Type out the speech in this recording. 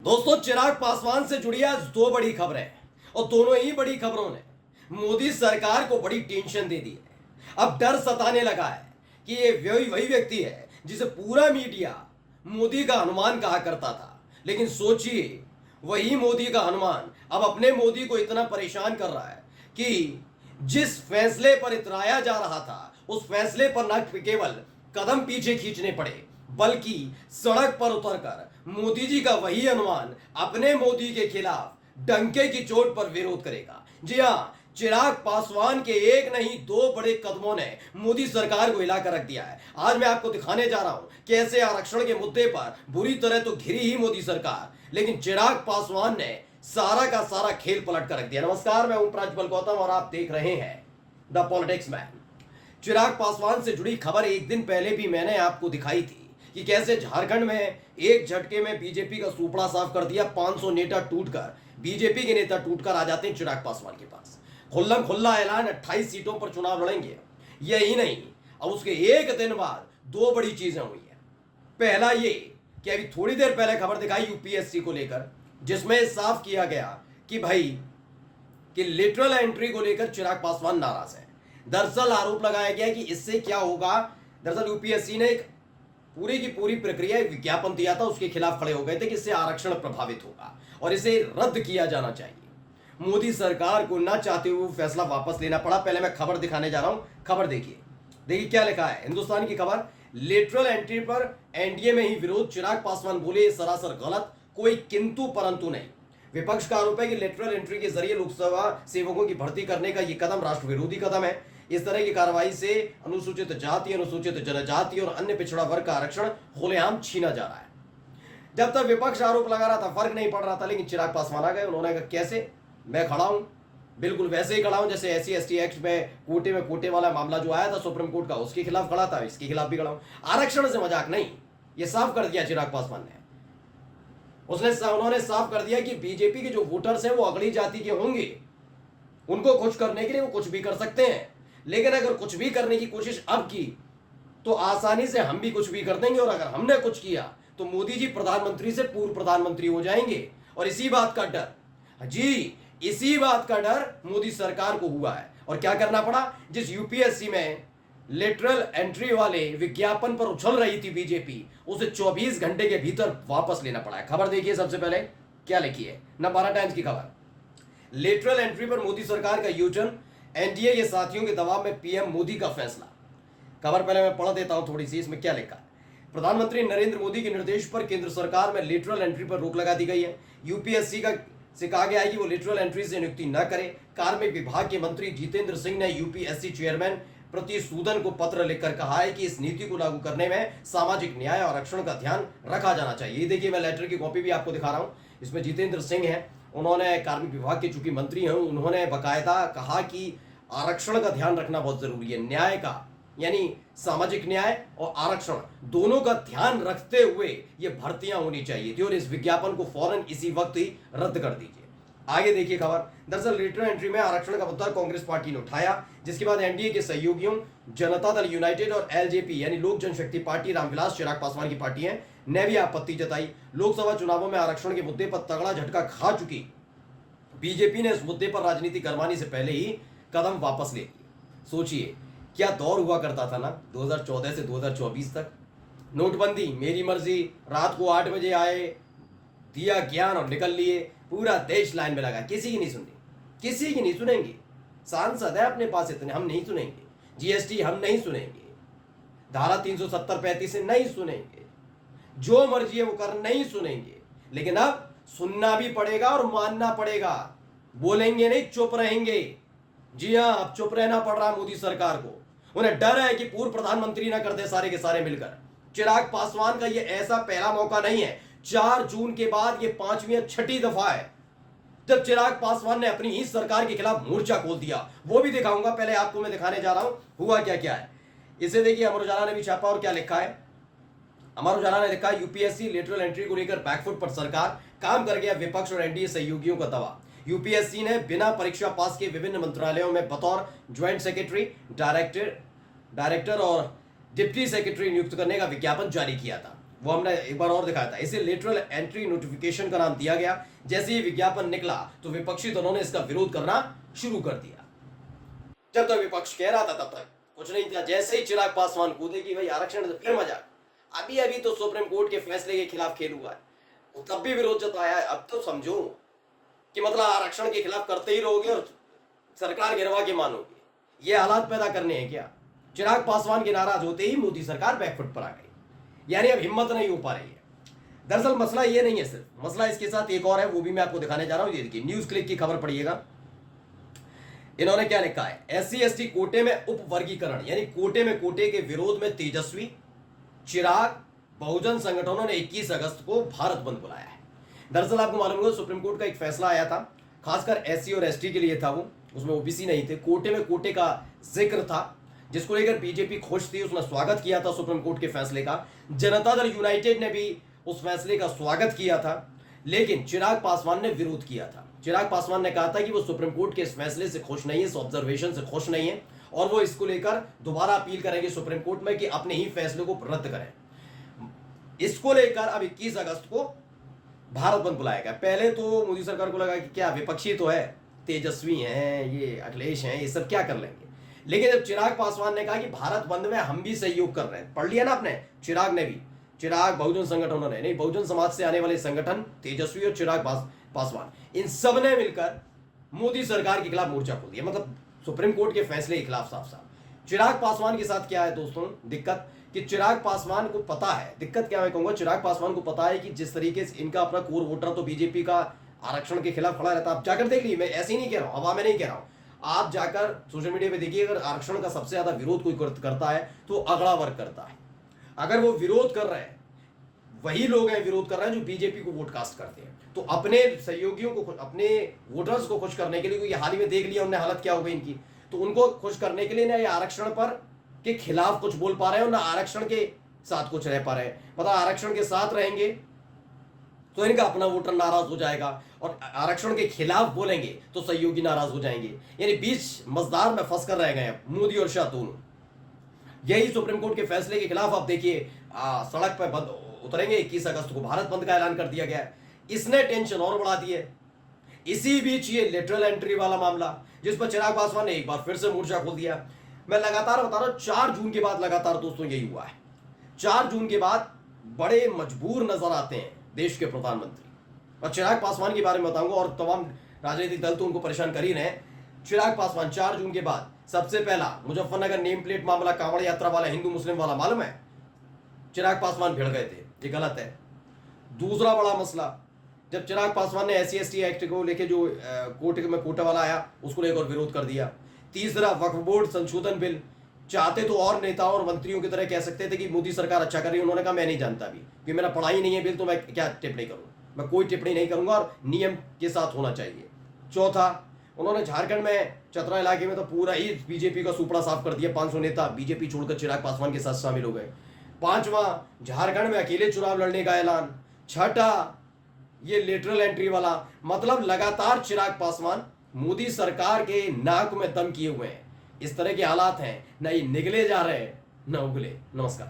दोस्तों, चिराग पासवान से जुड़ी आज दो बड़ी खबरें हैं और दोनों ही बड़ी खबरों ने मोदी सरकार को बड़ी टेंशन दे दी है। अब डर सताने लगा है कि ये वही व्यक्ति है जिसे पूरा मीडिया मोदी का हनुमान कहा करता था। लेकिन सोचिए, वही मोदी का हनुमान अब अपने मोदी को इतना परेशान कर रहा है कि जिस फैसले पर इतराया जा रहा था उस फैसले पर न केवल कदम पीछे खींचने पड़े बल्कि सड़क पर उतरकर मोदी जी का वही अनुमान अपने मोदी के खिलाफ डंके की चोट पर विरोध करेगा। जी हां, चिराग पासवान के एक नहीं दो बड़े कदमों ने मोदी सरकार को हिलाकर रख दिया है। आज मैं आपको दिखाने जा रहा हूं कैसे आरक्षण के मुद्दे पर बुरी तरह तो घिरी ही मोदी सरकार, लेकिन चिराग पासवान ने सारा का सारा खेल पलट कर रख दिया। नमस्कार, मैं हूं प्रज्वल गौतम और आप देख रहे हैं the politics man. Chirag Paswan से जुड़ी खबर एक दिन पहले भी मैंने आपको दिखाई थी कि कैसे झारखंड में एक झटके में बीजेपी का सुपड़ा साफ कर दिया। 500 नेता टूटकर, बीजेपी के नेता टूटकर आ जाते हैं चिराग पासवान के पास। खुल्लम खुल्ला ऐलान, 28 सीटों पर चुनाव लड़ेंगे। यही नहीं, अब उसके एक दिन बाद दो बड़ी चीजें हुई है। पहला ये कि अभी थोड़ी देर पहले खबर दिखाई यूपीएससी को लेकर, जिसमें साफ किया गया कि भाई कि लिटरल एंट्री को लेकर चिराग पासवान नाराज है। दरअसल आरोप लगाया गया कि इससे क्या होगा। दरअसल यूपीएससी ने एक पूरी की पूरी प्रक्रिया विज्ञापन दिया था, उसके खिलाफ खड़े हो गए थे कि इससे आरक्षण प्रभावित होगा और इसे रद्द किया जाना चाहिए। मोदी सरकार को ना चाहते हुए फैसला वापस लेना पड़ा। पहले मैं खबर दिखाने जा रहा हूं, खबर देखिए क्या लिखा है हिंदुस्तान की खबर। लेटरल एंट्री पर एनडीए में ही विरोध, चिराग पासवान बोले ये सरासर गलत, कोई किंतु परंतु नहीं। विपक्ष का आरोप है कि लेटरल एंट्री के जरिए लोकसभा सेवकों की भर्ती करने का यह कदम राष्ट्र विरोधी कदम है। इस तरह की कार्रवाई से अनुसूचित जाति, अनुसूचित जनजाति और अन्य पिछड़ा वर्ग का आरक्षण खुलेआम छीना जा रहा है। जब तक विपक्ष आरोप लगा रहा था फर्क नहीं पड़ रहा था, लेकिन चिराग पासवान आ गए। उन्होंने कहा कैसे, मैं खड़ा हूं, बिल्कुल वैसे ही खड़ा हूं जैसे SC/ST एक्ट में कोटे वाला मामला जो आया था सुप्रीम कोर्ट का, उसके खिलाफ खड़ा था, इसके खिलाफ भी खड़ा हूं। आरक्षण से मजाक नहीं, ये साफ कर दिया चिराग पासवान ने। उन्होंने साफ कर दिया कि बीजेपी के जो वोटर्स हैं वो अगली जाति के होंगे, उनको खुश करने के लिए वो कुछ भी कर सकते हैं, लेकिन अगर कुछ भी करने की कोशिश अब की तो आसानी से हम भी कुछ भी कर देंगे, और अगर हमने कुछ किया तो मोदी जी प्रधानमंत्री से पूर्व प्रधानमंत्री हो जाएंगे। और इसी बात का डर, जी इसी बात का डर मोदी सरकार को हुआ है। और क्या करना पड़ा, जिस यूपीएससी में लेटरल एंट्री वाले विज्ञापन पर उछल रही थी बीजेपी, उसे 24 घंटे के भीतर वापस लेना पड़ा है। खबर देखिए सबसे पहले क्या लिखी है, नवभारत टाइम्स की खबर। लेटरल एंट्री पर मोदी सरकार का यूटर्न, एनडीए के साथियों के दबाव में पीएम मोदी का फैसला। खबर पहले मैं पढ़ देता हूं थोड़ी सी, इसमें क्या लिखा है। प्रधानमंत्री नरेंद्र मोदी के निर्देश पर केंद्र सरकार में लेटरल एंट्री पर रोक लगा दी गई है। यूपीएससी से कहा गया है कि वो लेटरल एंट्री से नियुक्ति न करे। कार्मिक विभाग के मंत्री जितेंद्र सिंह ने यूपीएससी चेयरमैन प्रति सूदन को पत्र लिखकर कहा है कि इस नीति को लागू करने में सामाजिक न्याय और आरक्षण का ध्यान रखा जाना चाहिए। ये देखिए, मैं लेटर की कॉपी भी आपको दिखा रहा हूं। इसमें जितेंद्र सिंह है, उन्होंने कार्मिक विभाग के चूंकि मंत्री हैं, उन्होंने बाकायदा कहा कि आरक्षण का ध्यान रखना बहुत जरूरी है। न्याय का यानी सामाजिक न्याय और आरक्षण दोनों का ध्यान रखते हुए ये भर्तियां होनी चाहिए थी, और इस विज्ञापन को फौरन इसी वक्त ही रद्द कर दीजिए। आगे देखिए खबर। दरअसल लेटरल एंट्री में आरक्षण का मुद्दा कांग्रेस पार्टी ने उठाया, जिसके बाद एनडीए के सहयोगियों जनता दल यूनाइटेड और एलजेपी यानी लोक जनशक्ति पार्टी, रामविलास चिराग पासवान की पार्टी है, ने भी आपत्ति जताई। लोकसभा चुनावों में आरक्षण के मुद्दे पर तगड़ा झटका खा चुकी बीजेपी ने इस मुद्दे पर राजनीति करवाने से पहले ही कदम वापस ले लिए। सोचिए क्या दौर हुआ करता था ना 2014 से 2024 तक। नोटबंदी, मेरी मर्जी, रात को 8 बजे आए, दिया ज्ञान और निकल लिए। पूरा देश लाइन में लगा, किसी की नहीं सुननी, किसी की नहीं सुनेंगे। सांसद है अपने पास इतने, हम नहीं सुनेंगे। जीएसटी हम नहीं सुनेंगे, धारा 370-35 से नहीं सुनेंगे, जो मर्जी है वो कर नहीं सुनेंगे। लेकिन अब सुनना भी पड़ेगा और मानना पड़ेगा, बोलेंगे नहीं, चुप रहेंगे। जी हां, अब चुप रहना पड़ रहा मोदी सरकार को। उन्हें डर है कि पूर्व प्रधानमंत्री ना कर दे सारे के सारे मिलकर। चिराग पासवान का यह ऐसा पहला मौका नहीं है। 4 जून के बाद यह 5वीं या 6ठी दफा है जब चिराग पासवान ने अपनी ही सरकार के खिलाफ मोर्चा खोल दिया। वो भी दिखाऊंगा, पहले आपको मैं दिखाने जा रहा हूं हुआ क्या क्या है। इसे देखिए, अमर उजाला ने भी छापा और क्या लिखा है। अमर उजाला ने लिखा, यूपीएससी लेटरल एंट्री को लेकर बैकफुट पर सरकार, काम कर गया विपक्ष और एनडीए सहयोगियों का दबाव। यूपीएससी ने बिना परीक्षा पास के विभिन्न मंत्रालयों में बतौर ज्वाइंट सेक्रेटरी, डायरेक्टर और डिप्टी सेक्रेटरी नियुक्त करने का विज्ञापन जारी किया था। वो हमने एक बार और दिखाया था। इसे लेटरल एंट्री नोटिफिकेशन का नाम दिया गया। जैसे ही विज्ञापन निकला तो विपक्षी दलों ने इसका विरोध करना शुरू कर दिया। जब तक विपक्ष कह रहा था तब तक कुछ नहीं था। जैसे ही चिराग पासवान कूदे कि भाई आरक्षण से फिर मजाक, अभी अभी तो सुप्रीम कोर्ट के फैसले के खिलाफ खेल हुआ है, तब भी विरोध जताया है। अब तो समझो कि मतलब आरक्षण के खिलाफ करते ही रहोगे और सरकार गिरवा के मानोगे। ये हालात पैदा करने हैं क्या? चिराग पासवान के नाराज होते ही मोदी सरकार बैकफुट पर आ गई, यानी अब हिम्मत नहीं हो पा रही है। दरअसल मसला ये नहीं है सिर्फ, मसला इसके साथ एक और है, वो भी मैं आपको दिखाने जा रहा हूं। ये देखिए, न्यूज क्लिक की खबर पढ़िएगा। इन्होंने क्या लिखा है, SC/ST कोटे में उप वर्गीकरण यानी कोटे में कोटे के विरोध में तेजस्वी, चिराग, बहुजन संगठनों ने 21 अगस्त को भारत बंद बुलाया है। दरअसल आपको मालूम होगा सुप्रीम कोर्ट का एक फैसला आया था, खासकर SC और ST के लिए था, वो उसमें OBC नहीं थे। कोटे में कोटे का जिक्र था, जिसको लेकर बीजेपी खुश थी, उसने स्वागत किया था सुप्रीम कोर्ट के फैसले का। जनता दल यूनाइटेड ने भी उस फैसले का स्वागत किया था, लेकिन चिराग पासवान ने विरोध किया था। चिराग पासवान ने कहा था कि वो सुप्रीम कोर्ट के इस फैसले से खुश नहीं है, इस ऑब्जर्वेशन से खुश नहीं है, और वो इसको लेकर दोबारा अपील करेंगे सुप्रीम कोर्ट में कि अपने ही फैसले को रद्द करें। इसको लेकर अब 21 अगस्त को भारत बंद बुलाया गया। पहले तो मोदी सरकार को लगा कि क्या विपक्षी तो है, तेजस्वी हैं, ये अखिलेश हैं, ये सब क्या कर लेंगे। लेकिन जब चिराग पासवान ने कहा कि भारत बंद में हम भी सहयोग कर रहे हैं, पढ़ लिया ना आपने, चिराग ने भी, चिराग बहुजन संगठनों ने नहीं, बहुजन समाज से आने वाले संगठन, तेजस्वी और चिराग पासवान, इन सब ने मिलकर मोदी सरकार के खिलाफ मोर्चा खोल दिया। मतलब सुप्रीम कोर्ट के फैसले के खिलाफ साफ साफ। चिराग पासवान के साथ क्या है दोस्तों दिक्कत, कि चिराग पासवान को पता है, दिक्कत क्या मैं कहूंगा, चिराग पासवान को पता है कि जिस तरीके से इनका अपना कोर वोटर तो बीजेपी का आरक्षण के खिलाफ खड़ा रहता है। आप जाकर देख लीजिए, मैं ऐसे ही नहीं कह रहा हूं, हवा में नहीं कह रहा हूं, आप जाकर सोशल मीडिया पे देखिए, अगर आरक्षण का सबसे ज्यादा विरोध कोई करता है तो अगड़ा वर्ग करता है। अगर वो विरोध कर रहे हैं, वही लोग हैं विरोध कर रहे हैं जो बीजेपी को वोट कास्ट करते हैं। तो अपने सहयोगियों को, अपने वोटर्स को खुश करने के लिए, ये हाल ही में देख लिया उन्हें हालत क्या हो गई इनकी, तो उनको खुश करने के लिए ना ये आरक्षण पर के खिलाफ कुछ बोल पा रहे हो, ना आरक्षण के साथ कुछ रह पा रहे हैं। मतलब आरक्षण के साथ रहेंगे तो इनका अपना वोटर नाराज हो जाएगा, और आरक्षण के खिलाफ बोलेंगे तो सहयोगी नाराज हो जाएंगे। यानी बीच मजदार में फंस कर रह गए मोदी और शाह दोनों। यही सुप्रीम कोर्ट के फैसले के खिलाफ आप देखिए सड़क पर बंद उतरेंगे। 21 अगस्त को भारत बंद का ऐलान कर दिया गया है। इसने टेंशन और बढ़ा दी है। इसी बीच ये लेटरल एंट्री वाला मामला, जिस पर चिराग पासवान ने एक बार फिर से मोर्चा खोल दिया। मैं लगातार बता रहा हूं, 4 जून के बाद लगातार दोस्तों यही हुआ है। 4 जून के बाद बड़े मजबूर नजर आते हैं देश के प्रधानमंत्री। और चिराग पासवान के बारे में बताऊंगा, और तमाम राजनीतिक दल तो उनको परेशान कर ही रहे हैं। चिराग पासवान 4 जून के बाद सबसे पहला मुजफ्फरनगर नेम प्लेट मामला, कांवड़ यात्रा वाला, हिंदू मुस्लिम वाला, मालूम है चिराग पासवान भिड़ गए थे, ये गलत है। दूसरा बड़ा मसला, जब चिराग पासवान ने SC/ST एक्ट को लेके जो कोर्ट में कोटा वाला आया, उसको लेकर विरोध कर दिया। तीसरा वक्फ बोर्ड संशोधन बिल, चाहते तो और नेताओं और मंत्रियों की तरह कह सकते थे कि मोदी सरकार अच्छा कर रही है, उन्होंने कहा मैं नहीं जानता अभी, क्योंकि मेरा पढ़ा ही नहीं है बिल, तो मैं क्या टिप्पणी करूं, मैं कोई टिप्पणी नहीं करूंगा, और नियम के साथ होना चाहिए। चौथा, उन्होंने झारखंड में चतरा इलाके में तो पूरा ही बीजेपी का सुपड़ा साफ कर दिया। 500 नेता बीजेपी छोड़कर चिराग पासवान के साथ शामिल हो गए। पांचवा, झारखंड में अकेले चुनाव लड़ने का ऐलान। छठा, ये लेटरल एंट्री वाला। मतलब लगातार चिराग पासवान मोदी सरकार के नाक में दम किए हुए हैं। इस तरह के हालात हैं, न ये निगले जा रहे हैं न उगले। नमस्कार।